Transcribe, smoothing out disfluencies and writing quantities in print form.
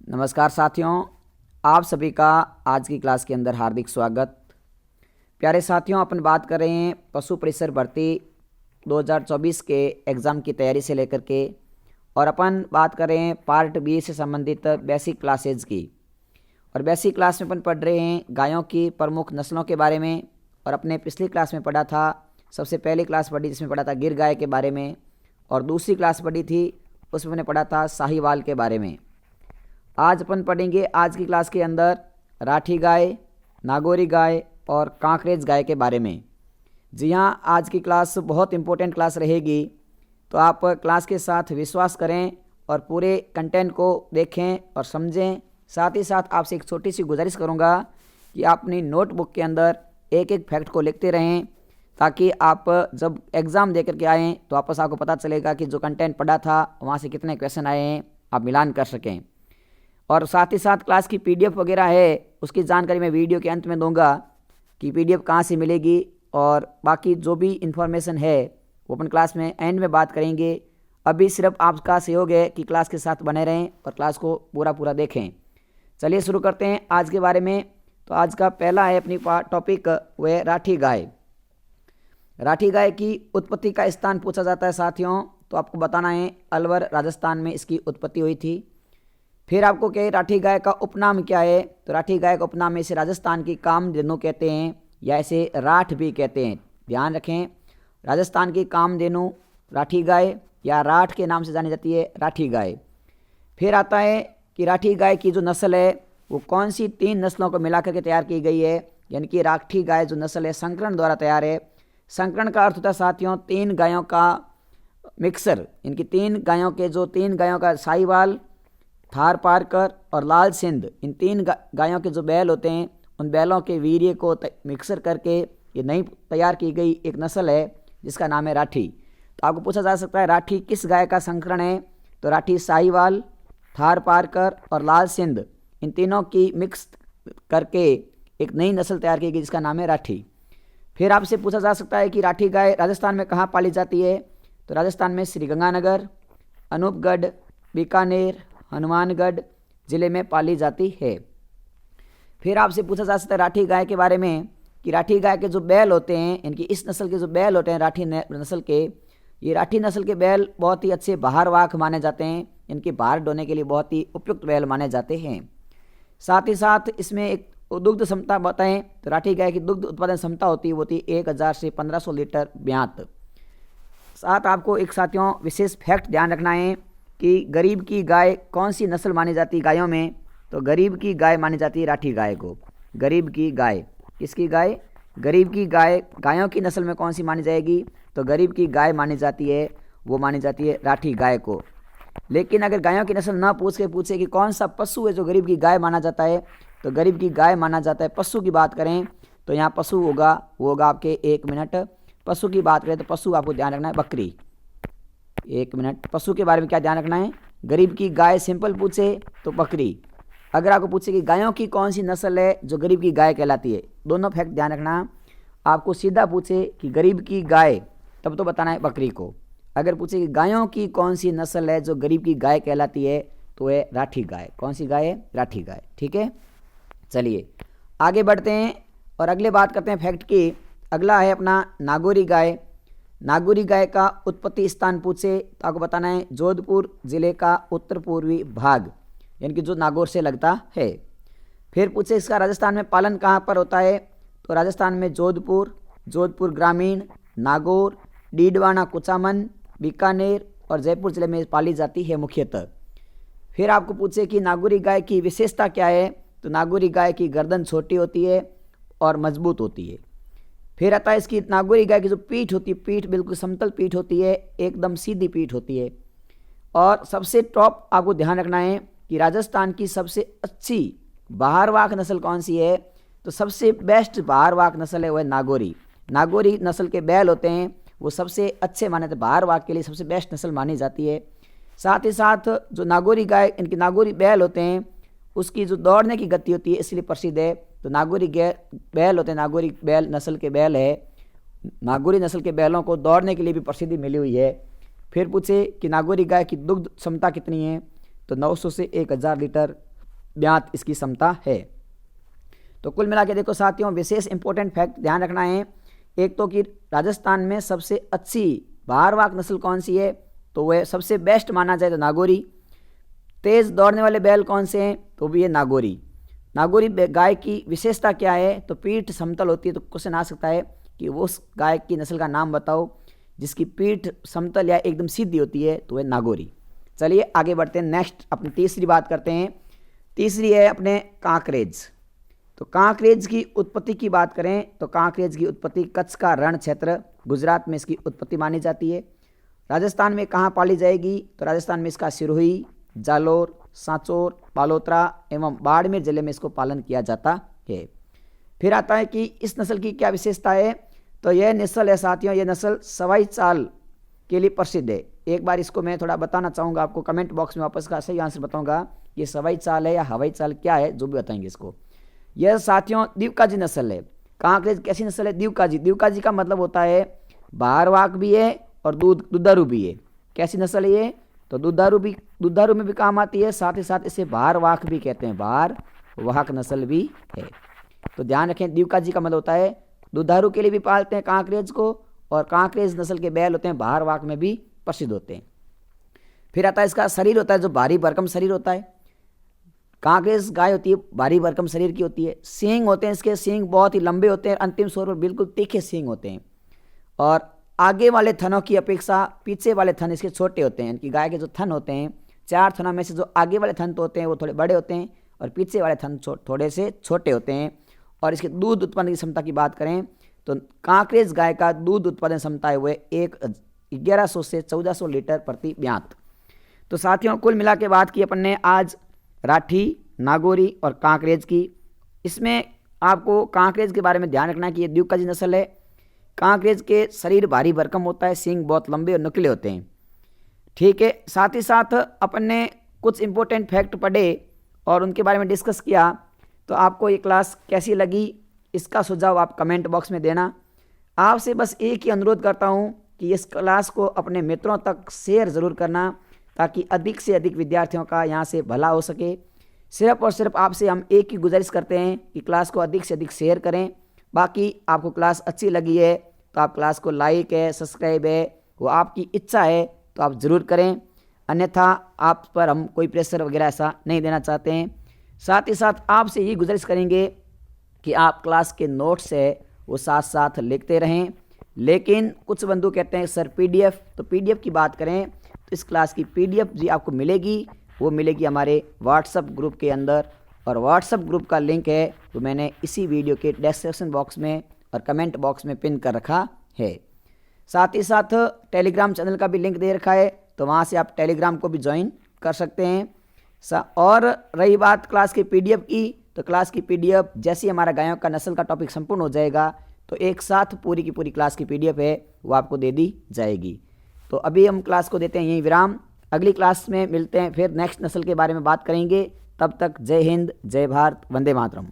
नमस्कार साथियों, आप सभी का आज की क्लास के अंदर हार्दिक स्वागत। प्यारे साथियों, अपन बात कर रहे हैं पशु परिसर भर्ती 2024 के एग्ज़ाम की तैयारी से लेकर के, और अपन बात कर रहे हैं पार्ट बी से संबंधित बेसिक क्लासेज की। और बेसिक क्लास में अपन पढ़ रहे हैं गायों की प्रमुख नस्लों के बारे में। और अपने पिछली क्लास में पढ़ा था, सबसे पहली क्लास पढ़ी जिसमें पढ़ा था गिर गाय के बारे में, और दूसरी क्लास पढ़ी थी उसमें मैंने पढ़ा था साहीवाल के बारे में। आज अपन पढ़ेंगे आज की क्लास के अंदर राठी गाय, नागौरी गाय और कांकरेज गाय के बारे में। जी हाँ, आज की क्लास बहुत इंपॉर्टेंट क्लास रहेगी, तो आप क्लास के साथ विश्वास करें और पूरे कंटेंट को देखें और समझें। साथ ही साथ आपसे एक छोटी सी गुजारिश करूँगा कि आप अपनी नोटबुक के अंदर एक एक फैक्ट को लिखते रहें, ताकि आप जब एग्ज़ाम दे करके आएँ तो वापस आपको पता चलेगा कि जो कंटेंट पढ़ा था वहाँ से कितने क्वेश्चन आए हैं, आप मिलान कर सकें। और साथ ही साथ क्लास की पीडीएफ वगैरह है, उसकी जानकारी मैं वीडियो के अंत में दूंगा कि पीडीएफ कहाँ से मिलेगी, और बाकी जो भी इन्फॉर्मेशन है वो अपन क्लास में एंड में बात करेंगे। अभी सिर्फ आपका सहयोग है कि क्लास के साथ बने रहें और क्लास को पूरा देखें। चलिए शुरू करते हैं आज के बारे में। तो आज का पहला है अपनी टॉपिक, वह राठी गाय। राठी गाय की उत्पत्ति का स्थान पूछा जाता है साथियों, तो आपको बताना है अलवर राजस्थान में इसकी उत्पत्ति हुई थी। फिर आपको कहे राठी गाय का उपनाम क्या है, तो राठी गाय का उपनाम में इसे राजस्थान की कामधेनु कहते हैं, या इसे राठ भी कहते हैं। ध्यान रखें, राजस्थान की कामधेनु राठी गाय या राठ के नाम से जानी जाती है राठी गाय। फिर आता है कि राठी गाय की जो नस्ल है वो कौन सी 3 नस्लों को मिलाकर के तैयार की गई है, यानी कि राठी गाय जो नस्ल है संकरण द्वारा तैयार है। संकरण का अर्थ होता है साथियों 3 गायों का मिक्सर। इनकी 3 गायों के जो 3 गायों का साहीवाल, थार पारकर और लाल सिंध, इन 3 गायों के जो बैल होते हैं उन बैलों के वीर्य को मिक्सर करके ये नई तैयार की गई एक नस्ल है जिसका नाम है राठी। तो आपको पूछा जा सकता है राठी किस गाय का संकरण है, तो राठी साहीवाल, थार पारकर और लाल सिंध, इन तीनों की मिक्स करके एक नई नस्ल तैयार की गई जिसका नाम है राठी। फिर आपसे पूछा जा सकता है कि राठी गाय राजस्थान में कहाँ पाली जाती है, तो राजस्थान में श्रीगंगानगर, अनूपगढ़, बीकानेर, हनुमानगढ़ जिले में पाली जाती है। फिर आपसे पूछा जा सकता है राठी गाय के बारे में कि राठी गाय के जो बैल होते हैं, इनकी इस नस्ल के जो बैल होते हैं राठी नस्ल के, ये राठी नस्ल के बैल बहुत ही अच्छे बाहरवाक माने जाते हैं। इनके बाहर ढोने के लिए बहुत ही उपयुक्त बैल माने जाते हैं। साथ ही साथ इसमें एक दुग्ध क्षमता बताएं, तो राठी गाय की दुग्ध उत्पादन क्षमता होती है 1000 से 1500 लीटर ब्यात। साथ आपको एक साथियों विशेष फैक्ट ध्यान रखना है कि गरीब की गाय कौन सी नस्ल मानी जाती है गायों में, तो गरीब की गाय मानी जाती है राठी गाय को। गरीब की गाय, किसकी गाय? गरीब की गाय। गायों की नस्ल में कौन सी मानी जाएगी, तो गरीब की गाय मानी जाती है, वो मानी जाती है राठी गाय को। लेकिन अगर गायों की नस्ल ना पूछ के पूछे कि कौन सा पशु है जो गरीब की गाय माना जाता है, तो गरीब की गाय माना जाता है। पशु की बात करें तो यहाँ पशु होगा, वो होगा आपके 1 मिनट। पशु की बात करें तो पशु आपको ध्यान रखना है बकरी। 1 मिनट। पशु के बारे में क्या ध्यान रखना है? गरीब की गाय सिंपल पूछे तो बकरी। अगर आपको पूछे कि गायों की कौन सी नस्ल है जो गरीब की गाय कहलाती है, दोनों फैक्ट ध्यान रखना। आपको सीधा पूछे कि गरीब की गाय, तब तो बताना है बकरी को। अगर पूछे कि गायों की कौन सी नस्ल है जो गरीब की गाय कहलाती है, तो है राठी गाय। कौन सी गाय है? राठी गाय। ठीक है, चलिए आगे बढ़ते हैं और अगले बात करते हैं फैक्ट की। अगला है अपना नागौरी गाय। नागौरी गाय का उत्पत्ति स्थान पूछे तो आपको बताना है जोधपुर जिले का उत्तर पूर्वी भाग, यानी कि जो नागौर से लगता है। फिर पूछे इसका राजस्थान में पालन कहाँ पर होता है, तो राजस्थान में जोधपुर, जोधपुर ग्रामीण, नागौर, डीडवाना, कुचामन, बीकानेर और जयपुर जिले में पाली जाती है मुख्यतः। फिर आपको पूछे कि नागौरी गाय की विशेषता क्या है, तो नागौरी गाय की गर्दन छोटी होती है और मजबूत होती है। फिर आता है इसकी नागौरी गाय की जो पीठ होती है, पीठ बिल्कुल समतल पीठ होती है, एकदम सीधी पीठ होती है। और सबसे टॉप आपको ध्यान रखना है कि राजस्थान की सबसे अच्छी बाहरवाक नस्ल कौन सी है, तो सबसे बेस्ट बाहरवाक नस्ल है वह नागौरी। नागौरी नस्ल के बैल होते हैं वो सबसे अच्छे माने जाते, बाहरवाक के लिए सबसे बेस्ट नस्ल मानी जाती है। साथ ही साथ जो नागौरी गाय, इनके नागौरी बैल होते हैं, उसकी जो दौड़ने की गति होती है इसलिए प्रसिद्ध है। तो नागौरी बैल होते हैं, नागौरी बैल नस्ल के बैल है, नागौरी नस्ल के बैलों को दौड़ने के लिए भी प्रसिद्धि मिली हुई है। फिर पूछे कि नागौरी गाय की दुग्ध क्षमता कितनी है, तो 900 से 1000 लीटर ब्यात इसकी क्षमता है। तो कुल मिला के देखो साथियों, विशेष इंपॉर्टेंट फैक्ट ध्यान रखना है। एक तो कि राजस्थान में सबसे अच्छी भारवाहक नस्ल कौन सी है, तो वह सबसे बेस्ट माना जाए तो नागौरी। तेज दौड़ने वाले बैल कौन से हैं, तो भी ये नागौरी। नागौरी गाय की विशेषता क्या है, तो पीठ समतल होती है। तो क्वेश्चन आ सकता है कि उस गाय की नस्ल का नाम बताओ जिसकी पीठ समतल या एकदम सीधी होती है, तो वह नागौरी। चलिए आगे बढ़ते हैं, नेक्स्ट अपनी तीसरी बात करते हैं। तीसरी है अपने कांकरेज। तो कांकरेज की उत्पत्ति की बात करें तो कांकरेज की उत्पत्ति कच्छ का रण क्षेत्र गुजरात में इसकी उत्पत्ति मानी जाती है। राजस्थान में कहाँ पाली जाएगी, तो राजस्थान में इसका सिरोही, जालोर, सांचौर, बालोतरा एवं बाड़मेर जिले में इसको पालन किया जाता है। फिर आता है कि इस नस्ल की क्या विशेषता है, तो यह नस्ल है साथियों, यह नस्ल सवाई चाल के लिए प्रसिद्ध है। एक बार इसको मैं थोड़ा बताना चाहूँगा आपको, कमेंट बॉक्स में वापस का सही आंसर बताऊँगा। ये सवाई चाल है या हवाई चाल क्या है, जो भी बताएंगे इसको। यह साथियों दीवकाजी नस्ल है। कांकरेज कैसी नस्ल है, दीवकाजी। दीवकाजी का मतलब होता है भारवाहक भी है और दुधारू भी है। कैसी नस्ल है ये, तो दुधारू में भी काम आती है, साथ ही साथ इसे भारवाहक भी कहते हैं, भारवाहक नस्ल भी है। तो ध्यान रखें, दीवकाजी का मतलब होता है दुधारू के लिए भी पालते हैं कांकरेज को, और कांकरेज नस्ल के बैल होते हैं भारवाहक में भी प्रसिद्ध होते हैं। फिर आता है इसका शरीर होता है जो भारी भरकम शरीर होता है। कांकरेज गाय होती है भारी भरकम शरीर की होती है। सींग होते हैं इसके, सींग बहुत ही लंबे होते हैं, अंतिम छोर पर बिल्कुल तीखे सींग होते हैं। और आगे वाले थनों की अपेक्षा पीछे वाले थन इसके छोटे होते हैं। इनकी गाय के जो थन होते हैं, 4 थनों में से जो आगे वाले थन तो होते हैं वो थोड़े बड़े होते हैं, और पीछे वाले थन थोड़े से छोटे होते हैं। और इसके दूध उत्पादन की क्षमता की बात करें तो कांकरेज गाय का दूध उत्पादन क्षमता है वह 1100 से 1400 लीटर प्रति ब्यात। तो साथियों कुल मिला के बात की अपन ने आज राठी, नागौरी और कांकरेज की। इसमें आपको कांकरेज के बारे में ध्यान रखना है कि ये दीवकाजी नस्ल है। कांकरेज के शरीर भारी भरकम होता है, सींग बहुत लंबे और नुकीले होते हैं। ठीक है, साथ ही साथ अपन ने कुछ इंपॉर्टेंट फैक्ट पढ़े और उनके बारे में डिस्कस किया। तो आपको ये क्लास कैसी लगी, इसका सुझाव आप कमेंट बॉक्स में देना। आपसे बस एक ही अनुरोध करता हूँ कि इस क्लास को अपने मित्रों तक शेयर ज़रूर करना, ताकि अधिक से अधिक विद्यार्थियों का यहाँ से भला हो सके। सिर्फ और सिर्फ आपसे हम एक ही गुजारिश करते हैं कि क्लास को अधिक से अधिक शेयर करें। बाकी आपको क्लास अच्छी लगी है तो आप क्लास को लाइक है, सब्सक्राइब है, वो आपकी इच्छा है तो आप ज़रूर करें, अन्यथा आप पर हम कोई प्रेशर वगैरह ऐसा नहीं देना चाहते हैं। साथ ही साथ आपसे यही गुजारिश करेंगे कि आप क्लास के नोट्स है वो साथ साथ लिखते रहें। लेकिन कुछ बंधु कहते हैं सर PDF, तो PDF की बात करें तो इस क्लास की PDF जी आपको मिलेगी, वो मिलेगी हमारे व्हाट्सएप ग्रुप के अंदर, और व्हाट्सएप ग्रुप का लिंक है वो मैंने इसी वीडियो के डिस्क्रिप्शन बॉक्स में और कमेंट बॉक्स में पिन कर रखा है। साथ ही साथ टेलीग्राम चैनल का भी लिंक दे रखा है, तो वहाँ से आप टेलीग्राम को भी ज्वाइन कर सकते हैं। और रही बात क्लास की PDF की, तो क्लास की PDF जैसे हमारा गायों का नस्ल का टॉपिक संपूर्ण हो जाएगा तो एक साथ पूरी की पूरी क्लास की PDF है वो आपको दे दी जाएगी। तो अभी हम क्लास को देते हैं यहीं विराम, अगली क्लास में मिलते हैं, फिर नेक्स्ट नस्ल के बारे में बात करेंगे। तब तक जय हिंद, जय भारत, वंदे मातरम।